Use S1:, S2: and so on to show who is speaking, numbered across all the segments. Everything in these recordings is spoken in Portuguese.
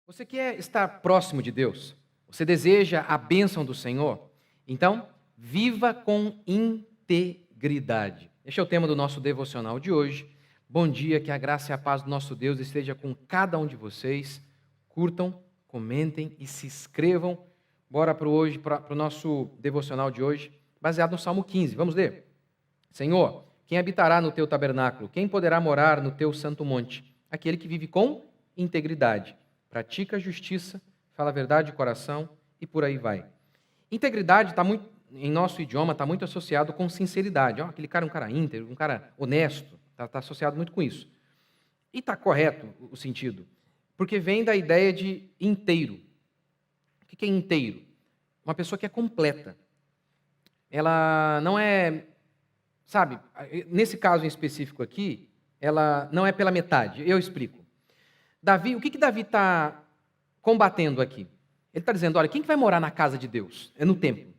S1: Você quer estar próximo de Deus? Você deseja a bênção do Senhor? Então, viva com integridade. Este é o tema do nosso devocional de hoje. Bom dia, que a graça e a paz do nosso Deus esteja com cada um de vocês. Curtam, comentem e se inscrevam. Bora para o nosso devocional de hoje, baseado no Salmo 15. Vamos ler? Senhor, quem habitará no teu tabernáculo? Quem poderá morar no teu santo monte? Aquele que vive com integridade, pratica a justiça, fala a verdade de coração e por aí vai. Integridade está muito, em nosso idioma, está muito associado com sinceridade. Aquele cara é um cara íntegro, um cara honesto, está associado muito com isso. E está correto o sentido, porque vem da ideia de inteiro. O que é inteiro? Uma pessoa que é completa. Ela não é, sabe, nesse caso em específico aqui, ela não é pela metade. Eu explico. Davi, o que Davi está combatendo aqui? Ele está dizendo, olha, quem que vai morar na casa de Deus? É no templo.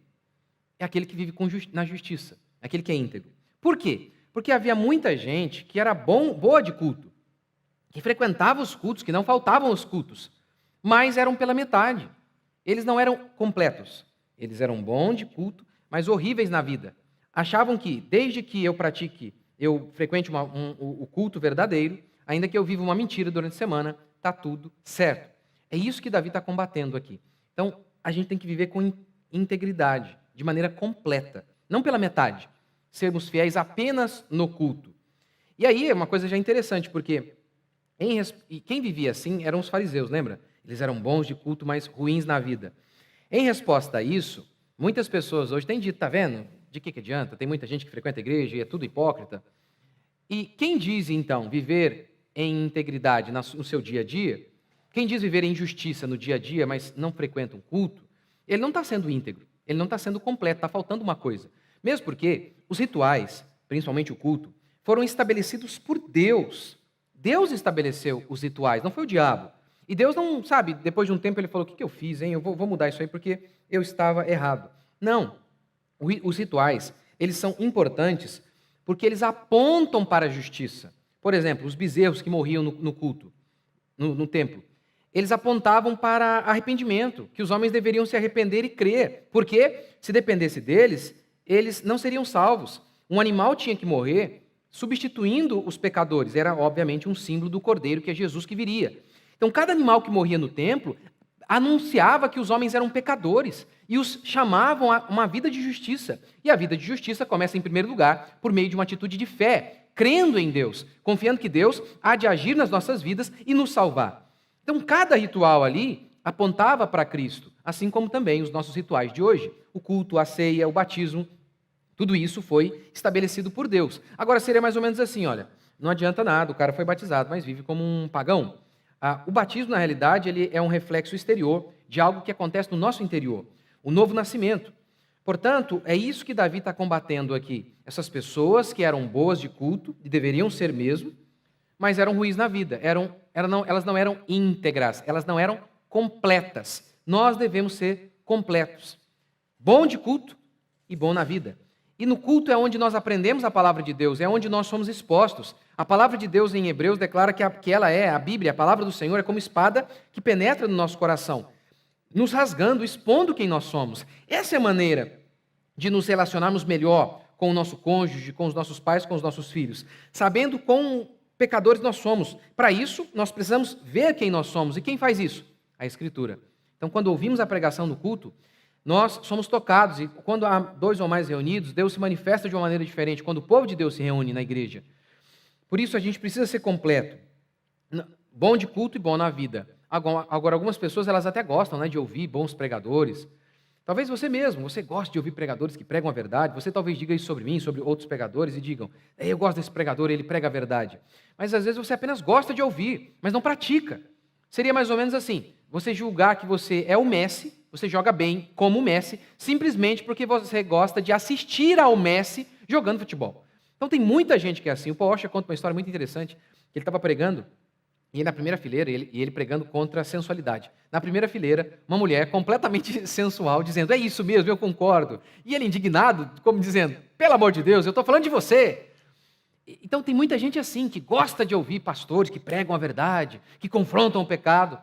S1: É aquele que vive na justiça, é aquele que é íntegro. Por quê? Porque havia muita gente que era boa de culto, que frequentava os cultos, que não faltavam os cultos, mas eram pela metade. Eles não eram completos. Eles eram bons de culto, mas horríveis na vida. Achavam que, desde que eu frequente o culto verdadeiro, ainda que eu viva uma mentira durante a semana, está tudo certo. É isso que Davi está combatendo aqui. Então, a gente tem que viver com integridade, de maneira completa, não pela metade. Sermos fiéis apenas no culto. E aí é uma coisa já interessante, porque quem vivia assim eram os fariseus, lembra? Eles eram bons de culto, mas ruins na vida. Em resposta a isso, muitas pessoas hoje têm dito, tá vendo? De que adianta? Tem muita gente que frequenta a igreja e é tudo hipócrita. E quem diz, então, viver em integridade no seu dia a dia, quem diz viver em justiça no dia a dia, mas não frequenta um culto, ele não está sendo íntegro, ele não está sendo completo, está faltando uma coisa. Mesmo porque os rituais, principalmente o culto, foram estabelecidos por Deus. Deus estabeleceu os rituais, não foi o diabo. E Deus não, sabe, depois de um tempo ele falou, o que eu fiz, hein? Eu vou mudar isso aí porque eu estava errado. Não, os rituais, eles são importantes porque eles apontam para a justiça. Por exemplo, os bezerros que morriam no culto, no templo, eles apontavam para arrependimento, que os homens deveriam se arrepender e crer, porque se dependesse deles, eles não seriam salvos. Um animal tinha que morrer substituindo os pecadores, era obviamente um símbolo do Cordeiro, que é Jesus que viria. Então, cada animal que morria no templo anunciava que os homens eram pecadores e os chamavam a uma vida de justiça. E a vida de justiça começa, em primeiro lugar, por meio de uma atitude de fé, crendo em Deus, confiando que Deus há de agir nas nossas vidas e nos salvar. Então, cada ritual ali apontava para Cristo, assim como também os nossos rituais de hoje. O culto, a ceia, o batismo, tudo isso foi estabelecido por Deus. Agora, seria mais ou menos assim, olha, não adianta nada, o cara foi batizado, mas vive como um pagão. O batismo, na realidade, ele é um reflexo exterior de algo que acontece no nosso interior, o novo nascimento. Portanto, é isso que Davi está combatendo aqui. Essas pessoas que eram boas de culto, e deveriam ser mesmo, mas eram ruins na vida. Elas não eram íntegras, elas não eram completas. Nós devemos ser completos. Bom de culto e bom na vida. E no culto é onde nós aprendemos a palavra de Deus, é onde nós somos expostos. A palavra de Deus em Hebreus declara que ela é, a Bíblia, a palavra do Senhor, é como espada que penetra no nosso coração, nos rasgando, expondo quem nós somos. Essa é a maneira de nos relacionarmos melhor com o nosso cônjuge, com os nossos pais, com os nossos filhos, sabendo quão pecadores nós somos. Para isso, nós precisamos ver quem nós somos. E quem faz isso? A Escritura. Então, quando ouvimos a pregação no culto, nós somos tocados, e quando há dois ou mais reunidos, Deus se manifesta de uma maneira diferente, quando o povo de Deus se reúne na igreja. Por isso, a gente precisa ser completo. Bom de culto e bom na vida. Agora, algumas pessoas, elas até gostam, né, de ouvir bons pregadores. Talvez você mesmo, você goste de ouvir pregadores que pregam a verdade. Você talvez diga isso sobre mim, sobre outros pregadores, e digam, eu gosto desse pregador, ele prega a verdade. Mas, às vezes, você apenas gosta de ouvir, mas não pratica. Seria mais ou menos assim, você julgar que você é o Messi, você joga bem como o Messi, simplesmente porque você gosta de assistir ao Messi jogando futebol. Então tem muita gente que é assim. O Paul Washer conta uma história muito interessante, que ele estava pregando, e na primeira fileira, ele pregando contra a sensualidade. Na primeira fileira, uma mulher completamente sensual, dizendo, é isso mesmo, eu concordo. E ele indignado, como dizendo, pelo amor de Deus, eu estou falando de você. Então tem muita gente assim, que gosta de ouvir pastores que pregam a verdade, que confrontam o pecado,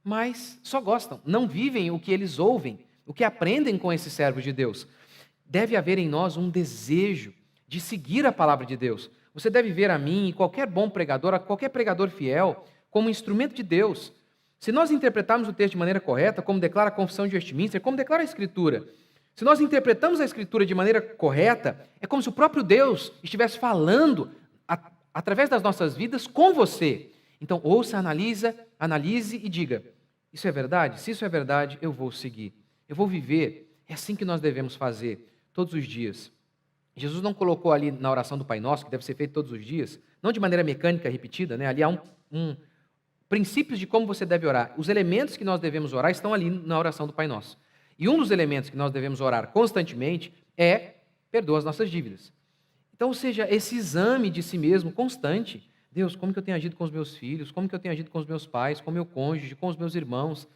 S1: mas só gostam, não vivem o que eles ouvem, o que aprendem com esses servos de Deus. Deve haver em nós um desejo de seguir a palavra de Deus. Você deve ver a mim e qualquer bom pregador, a qualquer pregador fiel, como instrumento de Deus. Se nós interpretarmos o texto de maneira correta, como declara a Confissão de Westminster, como declara a Escritura, se nós interpretamos a Escritura de maneira correta, é como se o próprio Deus estivesse falando através das nossas vidas com você. Então, ouça, analise e diga, isso é verdade? Se isso é verdade, eu vou seguir. Eu vou viver. É assim que nós devemos fazer todos os dias. Jesus não colocou ali na oração do Pai Nosso, que deve ser feito todos os dias, não de maneira mecânica, repetida, né? Ali há princípios de como você deve orar. Os elementos que nós devemos orar estão ali na oração do Pai Nosso. E um dos elementos que nós devemos orar constantemente é perdoa as nossas dívidas. Então, ou seja, esse exame de si mesmo constante. Deus, como que eu tenho agido com os meus filhos? Como que eu tenho agido com os meus pais, com o meu cônjuge, com os meus irmãos?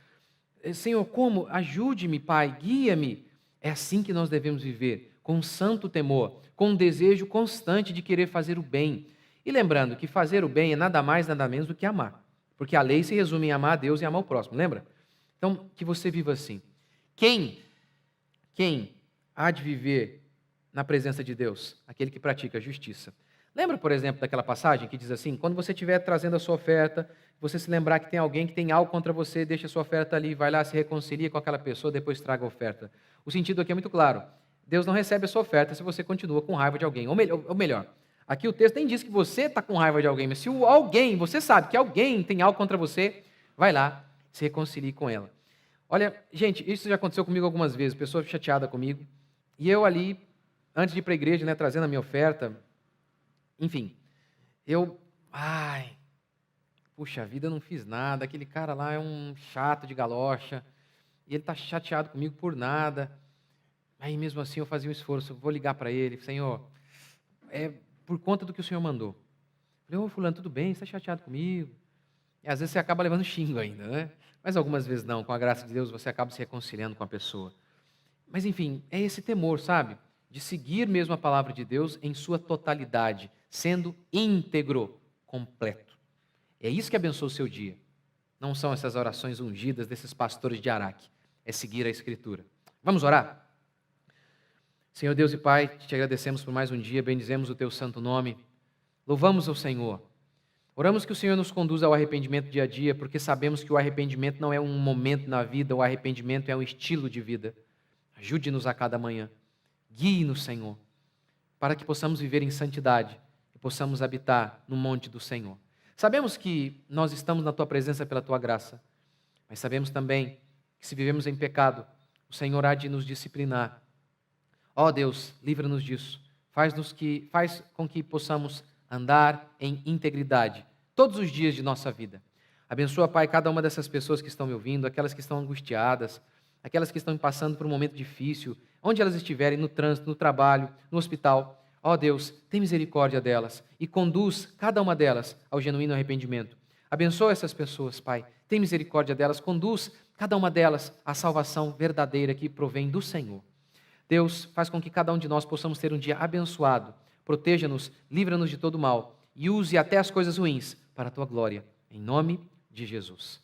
S1: Senhor, como? Ajude-me, Pai, guia-me. É assim que nós devemos viver, com um santo temor, com um desejo constante de querer fazer o bem. E lembrando que fazer o bem é nada mais, nada menos do que amar. Porque a lei se resume em amar a Deus e amar o próximo, lembra? Então, que você viva assim. Quem há de viver na presença de Deus? Aquele que pratica a justiça. Lembra, por exemplo, daquela passagem que diz assim, quando você estiver trazendo a sua oferta, você se lembrar que tem alguém que tem algo contra você, deixa a sua oferta ali, vai lá, se reconcilia com aquela pessoa, depois traga a oferta. O sentido aqui é muito claro. Deus não recebe a sua oferta se você continua com raiva de alguém. Ou melhor, aqui o texto nem diz que você está com raiva de alguém, mas se você sabe que alguém tem algo contra você, vai lá, se reconcilie com ela. Olha, gente, isso já aconteceu comigo algumas vezes, pessoa chateada comigo, e eu ali, antes de ir para a igreja, né, trazendo a minha oferta, enfim, puxa vida, eu não fiz nada, aquele cara lá é um chato de galocha, e ele está chateado comigo por nada. Aí mesmo assim eu fazia um esforço, vou ligar para ele, Senhor, é por conta do que o Senhor mandou. Falei, fulano, tudo bem, você está chateado comigo? E às vezes você acaba levando xingo ainda, né? Mas algumas vezes não, com a graça de Deus você acaba se reconciliando com a pessoa. Mas enfim, é esse temor, sabe? De seguir mesmo a palavra de Deus em sua totalidade, sendo íntegro, completo. É isso que abençoa o seu dia. Não são essas orações ungidas desses pastores de Araque. É seguir a Escritura. Vamos orar? Senhor Deus e Pai, te agradecemos por mais um dia, bendizemos o teu santo nome. Louvamos ao Senhor. Oramos que o Senhor nos conduza ao arrependimento dia a dia, porque sabemos que o arrependimento não é um momento na vida, o arrependimento é um estilo de vida. Ajude-nos a cada manhã. Guie-nos, Senhor, para que possamos viver em santidade e possamos habitar no monte do Senhor. Sabemos que nós estamos na Tua presença pela Tua graça, mas sabemos também que se vivemos em pecado, o Senhor há de nos disciplinar. Ó Deus, livra-nos disso. Faz com que possamos andar em integridade todos os dias de nossa vida. Abençoa, Pai, cada uma dessas pessoas que estão me ouvindo, aquelas que estão angustiadas, aquelas que estão passando por um momento difícil, onde elas estiverem, no trânsito, no trabalho, no hospital. Ó Deus, tem misericórdia delas e conduz cada uma delas ao genuíno arrependimento. Abençoa essas pessoas, Pai, tem misericórdia delas, conduz cada uma delas à salvação verdadeira que provém do Senhor. Deus, faz com que cada um de nós possamos ter um dia abençoado. Proteja-nos, livra-nos de todo mal e use até as coisas ruins para a Tua glória, em nome de Jesus.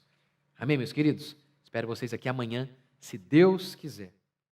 S1: Amém, meus queridos? Espero vocês aqui amanhã, se Deus quiser.